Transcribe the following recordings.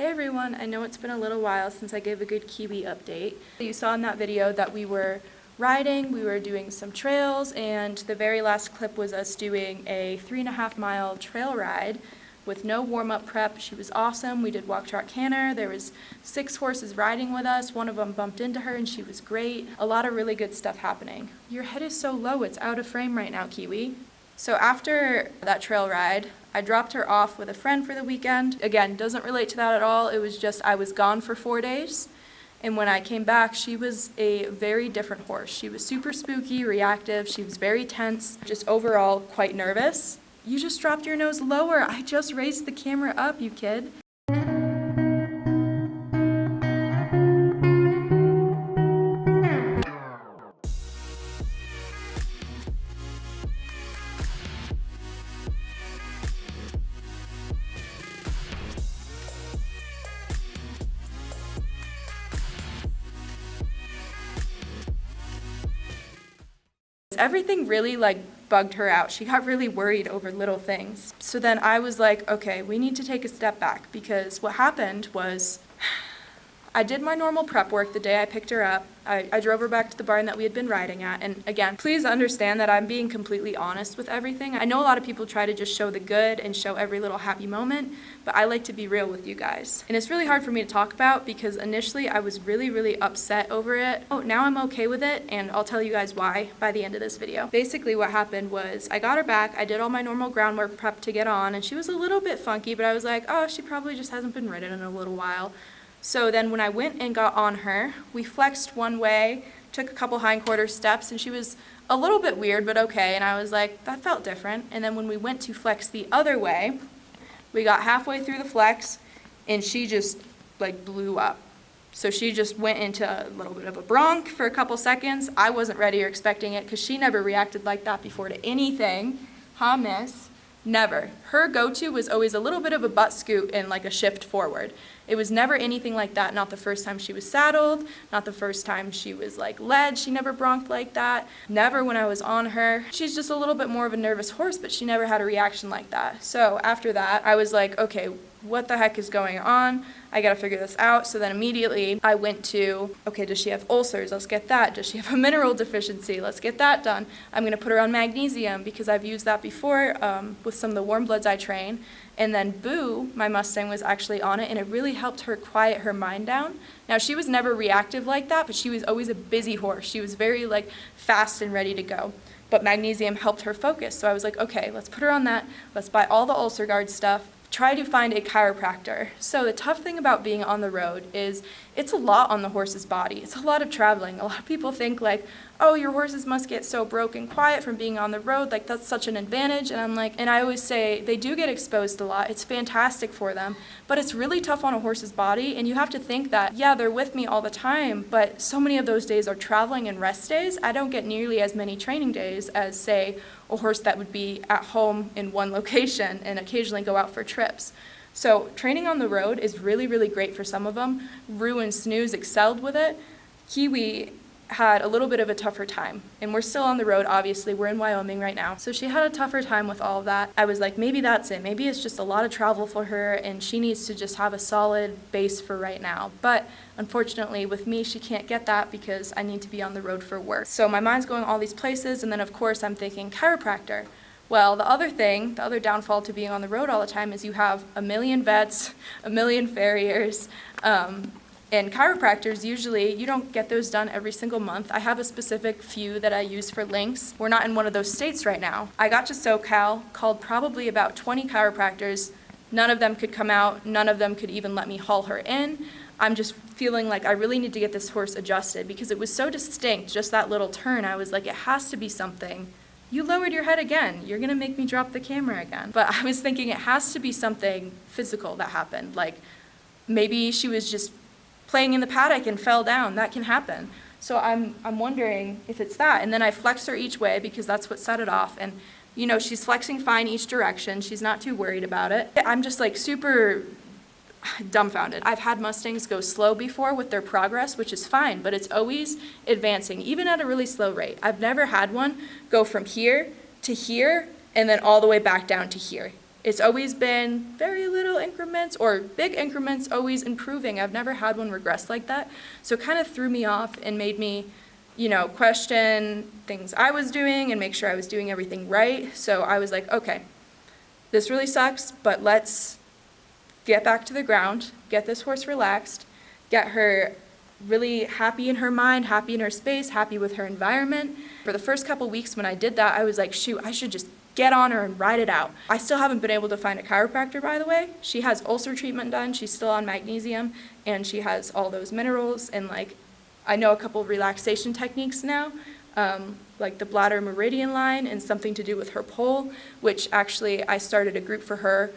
Hey everyone, I know it's been a little while since I gave a good Kiwi update. You saw in that video that we were riding, we were doing some trails, and the very last clip was us doing a 3.5-mile trail ride with no warm-up prep. She was awesome. We did walk, trot, canter. There was 6 horses riding with us. One of them bumped into her and she was great. A lot of really good stuff happening. Your head is so low, it's out of frame right now, Kiwi. So after that trail ride, I dropped her off with a friend for the weekend. Again, doesn't relate to that at all. It was just I was gone for 4 days. And when I came back, she was a very different horse. She was super spooky, reactive. She was very tense, just overall quite nervous. You just dropped your nose lower. I just raised the camera up, you kid. Everything really bugged her out. She got really worried over little things. So then I was like, okay, we need to take a step back, because what happened was I did my normal prep work the day I picked her up. I drove her back to the barn that we had been riding at. And again, please understand that I'm being completely honest with everything. I know a lot of people try to just show the good and show every little happy moment, but I like to be real with you guys. And it's really hard for me to talk about because initially I was really, really upset over it. Oh, now I'm okay with it, and I'll tell you guys why by the end of this video. Basically what happened was I got her back, I did all my normal groundwork prep to get on, and she was a little bit funky, but I was like, oh, she probably just hasn't been ridden in a little while. So then when I went and got on her, we flexed one way, took a couple hindquarter steps, and she was a little bit weird, but okay. And I was like, that felt different. And then when we went to flex the other way, we got halfway through the flex, and she just blew up. So she just went into a little bit of a bronc for a couple seconds. I wasn't ready or expecting it because she never reacted like that before to anything. Huh, miss? Never. Her go-to was always a little bit of a butt scoot and a shift forward. It was never anything like that. Not the first time she was saddled, not the first time she was led. She never bronked like that. Never when I was on her. She's just a little bit more of a nervous horse, but she never had a reaction like that. So after that, I was like, okay, what the heck is going on? I gotta figure this out. So then immediately I went to, okay, does she have ulcers? Let's get that. Does she have a mineral deficiency? Let's get that done. I'm gonna put her on magnesium because I've used that before with some of the warm bloods I train. And then Boo, my Mustang, was actually on it, and it really helped her quiet her mind down. Now, she was never reactive like that, but she was always a busy horse. She was very fast and ready to go. But magnesium helped her focus. So I was like, okay, let's put her on that. Let's buy all the ulcer guard stuff. Try to find a chiropractor. So the tough thing about being on the road is it's a lot on the horse's body. It's a lot of traveling. A lot of people think oh, your horses must get so broken quiet from being on the road. That's such an advantage. And I'm and I always say they do get exposed a lot. It's fantastic for them, but it's really tough on a horse's body. And you have to think that, yeah, they're with me all the time, but so many of those days are traveling and rest days. I don't get nearly as many training days as, say, a horse that would be at home in one location and occasionally go out for trips. So training on the road is really, really great for some of them. Rue and Snooze excelled with it. Kiwi had a little bit of a tougher time, and we're still on the road, obviously. We're in Wyoming right now. So she had a tougher time with all of that. I was like, maybe that's it. Maybe it's just a lot of travel for her, and she needs to just have a solid base for right now. But unfortunately, with me, she can't get that because I need to be on the road for work. So my mind's going all these places, and then of course I'm thinking chiropractor. Well, the other downfall to being on the road all the time is you have a million vets, a million farriers, and chiropractors, usually, you don't get those done every single month. I have a specific few that I use for Lynx. We're not in one of those states right now. I got to SoCal, called probably about 20 chiropractors. None of them could come out. None of them could even let me haul her in. I'm just feeling like I really need to get this horse adjusted because it was so distinct, just that little turn. I was like, it has to be something. You lowered your head again. You're gonna make me drop the camera again. But I was thinking it has to be something physical that happened. Maybe she was just playing in the paddock and fell down. That can happen. So I'm wondering if it's that. And then I flex her each way because that's what set it off. And she's flexing fine each direction. She's not too worried about it. I'm just super dumbfounded. I've had Mustangs go slow before with their progress, which is fine, but it's always advancing, even at a really slow rate. I've never had one go from here to here and then all the way back down to here. It's always been very little increments or big increments, always improving. I've never had one regress like that. So it kind of threw me off and made me, question things I was doing and make sure I was doing everything right. So I was like, okay, this really sucks, but let's get back to the ground, get this horse relaxed, get her really happy in her mind, happy in her space, happy with her environment. For the first couple weeks when I did that, I was like, shoot, I should just get on her and ride it out. I still haven't been able to find a chiropractor, by the way. She has ulcer treatment done. She's still on magnesium, and she has all those minerals. And I know a couple of relaxation techniques now, like the bladder meridian line and something to do with her pole, which actually I started a group for her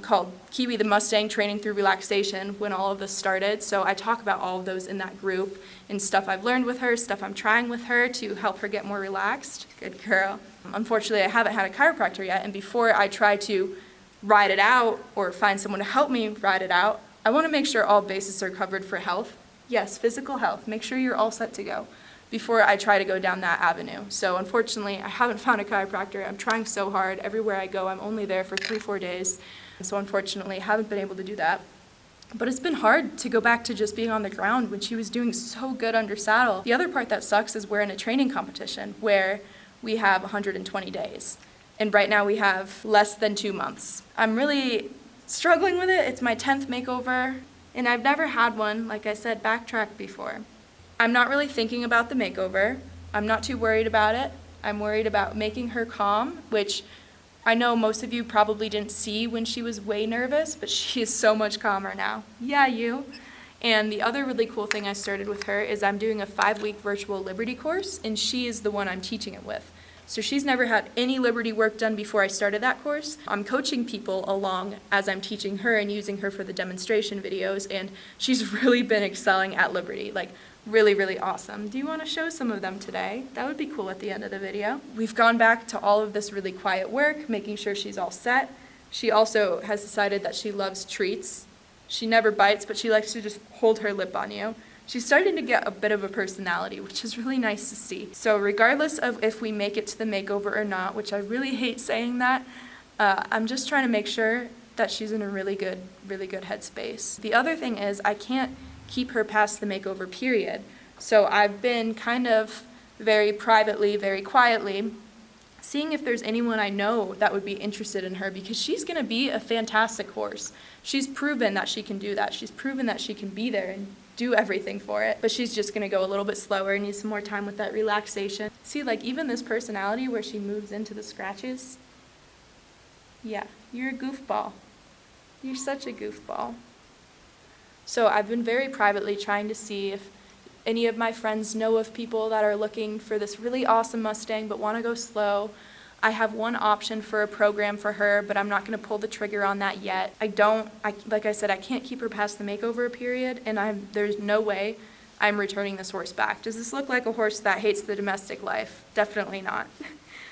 called Kiwi the Mustang Training Through Relaxation when all of this started. So I talk about all of those in that group and stuff I've learned with her, stuff I'm trying with her to help her get more relaxed. Good girl. Unfortunately, I haven't had a chiropractor yet, and before I try to ride it out or find someone to help me ride it out, I want to make sure all bases are covered for health. Yes, physical health. Make sure you're all set to go before I try to go down that avenue. So unfortunately, I haven't found a chiropractor. I'm trying so hard. Everywhere I go, I'm only there for 3-4 days. So unfortunately, I haven't been able to do that. But it's been hard to go back to just being on the ground when she was doing so good under saddle. The other part that sucks is we're in a training competition where we have 120 days. And right now we have less than 2 months. I'm really struggling with it. It's my 10th makeover, and I've never had one, like I said, backtrack before. I'm not really thinking about the makeover. I'm not too worried about it. I'm worried about making her calm, which I know most of you probably didn't see when she was way nervous, but she is so much calmer now. Yeah, you. And the other really cool thing I started with her is I'm doing a 5-week virtual Liberty course, and she is the one I'm teaching it with. So she's never had any Liberty work done before I started that course. I'm coaching people along as I'm teaching her and using her for the demonstration videos, and she's really been excelling at Liberty, really, really awesome. Do you want to show some of them today? That would be cool at the end of the video. We've gone back to all of this really quiet work, making sure she's all set. She also has decided that she loves treats. She never bites, but she likes to just hold her lip on you. She's starting to get a bit of a personality, which is really nice to see. So regardless of if we make it to the makeover or not, which I really hate saying that, I'm just trying to make sure that she's in a really good headspace. The other thing is I can't keep her past the makeover period. So I've been kind of very privately, very quietly, seeing if there's anyone I know that would be interested in her, because she's going to be a fantastic horse. She's proven that she can do that. She's proven that she can be there and do everything for it, but she's just going to go a little bit slower and need some more time with that relaxation. See, even this personality where she moves into the scratches? Yeah, you're a goofball. You're such a goofball. So I've been very privately trying to see if any of my friends know of people that are looking for this really awesome Mustang but want to go slow. I have one option for a program for her, but I'm not going to pull the trigger on that yet. Like I said, I can't keep her past the makeover period, and there's no way I'm returning this horse back. Does this look like a horse that hates the domestic life? Definitely not.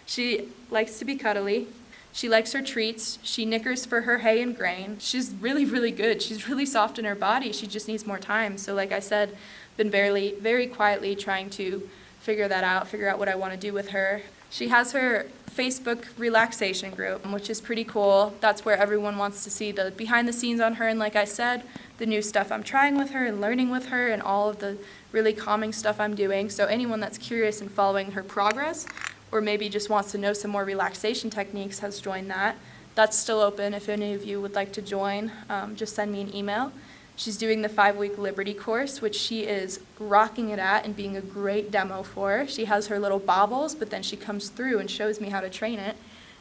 She likes to be cuddly. She likes her treats. She nickers for her hay and grain. She's really, really good. She's really soft in her body. She just needs more time. So like I said, been very, very quietly trying to figure out what I want to do with her. She has her Facebook relaxation group, which is pretty cool. That's where everyone wants to see the behind the scenes on her, and like I said, the new stuff I'm trying with her and learning with her and all of the really calming stuff I'm doing. So anyone that's curious and following her progress, or maybe just wants to know some more relaxation techniques, has joined that. That's still open. If any of you would like to join, just send me an email. She's doing the 5-week Liberty course, which she is rocking it at and being a great demo for. She has her little bobbles, but then she comes through and shows me how to train it.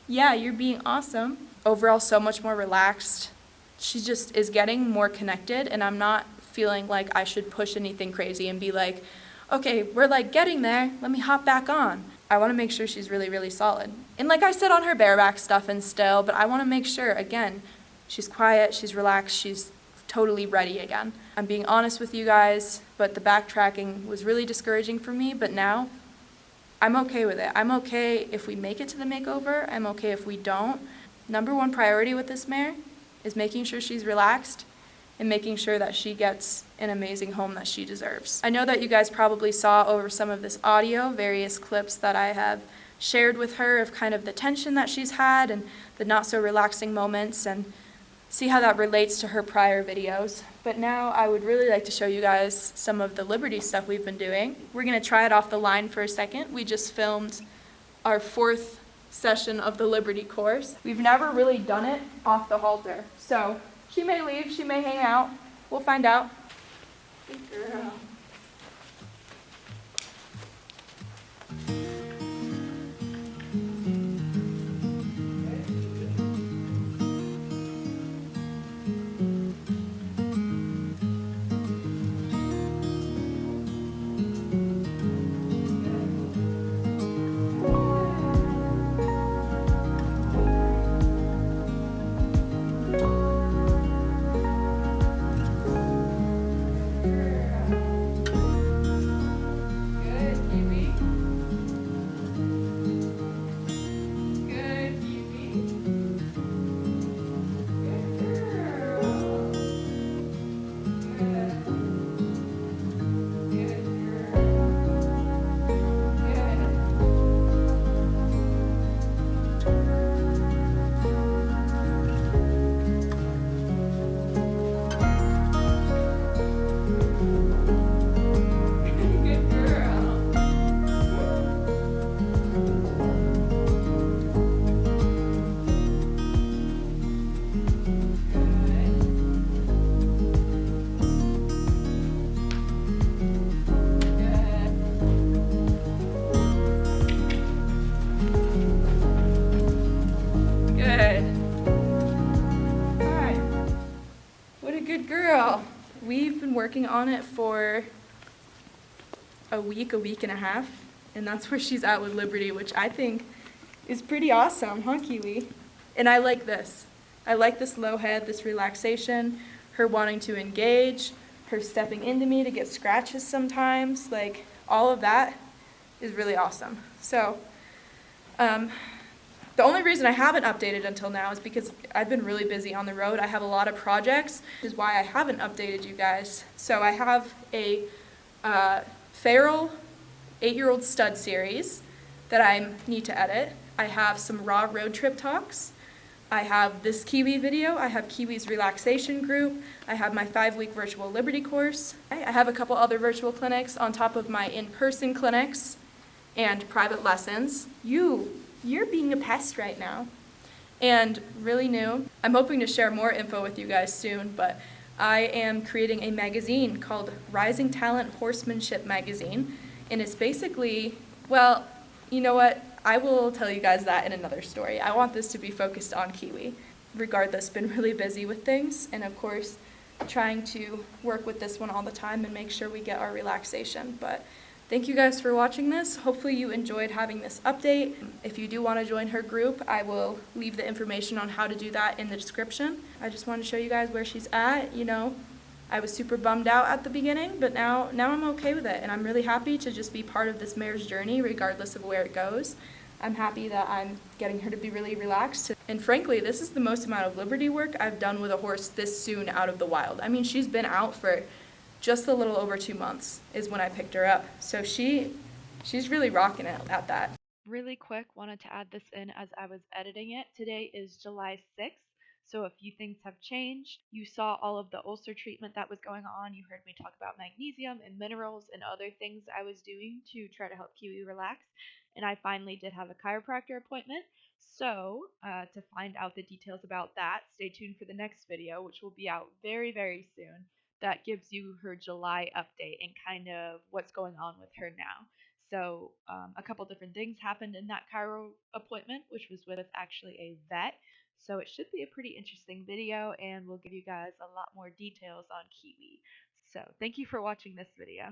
Yeah, you're being awesome. Overall, so much more relaxed. She just is getting more connected, and I'm not feeling like I should push anything crazy and be like, okay, we're getting there, let me hop back on. I want to make sure she's really, really solid. And like I said on her bareback stuff and still, but I want to make sure, again, she's quiet, she's relaxed, she's totally ready again. I'm being honest with you guys, but the backtracking was really discouraging for me, but now I'm okay with it. I'm okay if we make it to the makeover. I'm okay if we don't. Number one priority with this mare is making sure she's relaxed and making sure that she gets an amazing home that she deserves. I know that you guys probably saw over some of this audio, various clips that I have shared with her of kind of the tension that she's had and the not so relaxing moments, and see how that relates to her prior videos. But now I would really like to show you guys some of the Liberty stuff we've been doing. We're gonna try it off the line for a second. We just filmed our 4th session of the Liberty course. We've never really done it off the halter. So she may leave, she may hang out. We'll find out. Good girl. We've been working on it for a week and a half, and that's where she's at with Liberty, which I think is pretty awesome, huh, Kiwi? And I like this. I like this low head, this relaxation, her wanting to engage, her stepping into me to get scratches sometimes, like all of that is really awesome. So, the only reason I haven't updated until now is because I've been really busy on the road. I have a lot of projects, which is why I haven't updated you guys. So I have a feral 8-year-old stud series that I need to edit. I have some raw road trip talks. I have this Kiwi video. I have Kiwi's relaxation group. I have my 5-week virtual Liberty course. I have a couple other virtual clinics on top of my in-person clinics and private lessons. You're being a pest right now. And really new, I'm hoping to share more info with you guys soon, but I am creating a magazine called Rising Talent Horsemanship Magazine. And it's basically, well, you know what? I will tell you guys that in another story. I want this to be focused on Kiwi. Regardless, been really busy with things, and of course, trying to work with this one all the time and make sure we get our relaxation. But thank you guys for watching this. Hopefully you enjoyed having this update. If you do want to join her group, I will leave the information on how to do that in the description. I just want to show you guys where she's at. You know, I was super bummed out at the beginning, but now I'm okay with it, and I'm really happy to just be part of this mare's journey regardless of where it goes. I'm happy that I'm getting her to be really relaxed. And frankly, this is the most amount of Liberty work I've done with a horse this soon out of the wild. I mean, she's been out for just a little over 2 months is when I picked her up. So she's really rocking it at that. Really quick, wanted to add this in as I was editing it. Today is July 6th, so a few things have changed. You saw all of the ulcer treatment that was going on. You heard me talk about magnesium and minerals and other things I was doing to try to help Kiwi relax. And I finally did have a chiropractor appointment. So, to find out the details about that, stay tuned for the next video, which will be out very, very soon. That gives you her July update and kind of what's going on with her now. So a couple different things happened in that chiro appointment, which was with actually a vet. So it should be a pretty interesting video, and we'll give you guys a lot more details on Kiwi. So thank you for watching this video.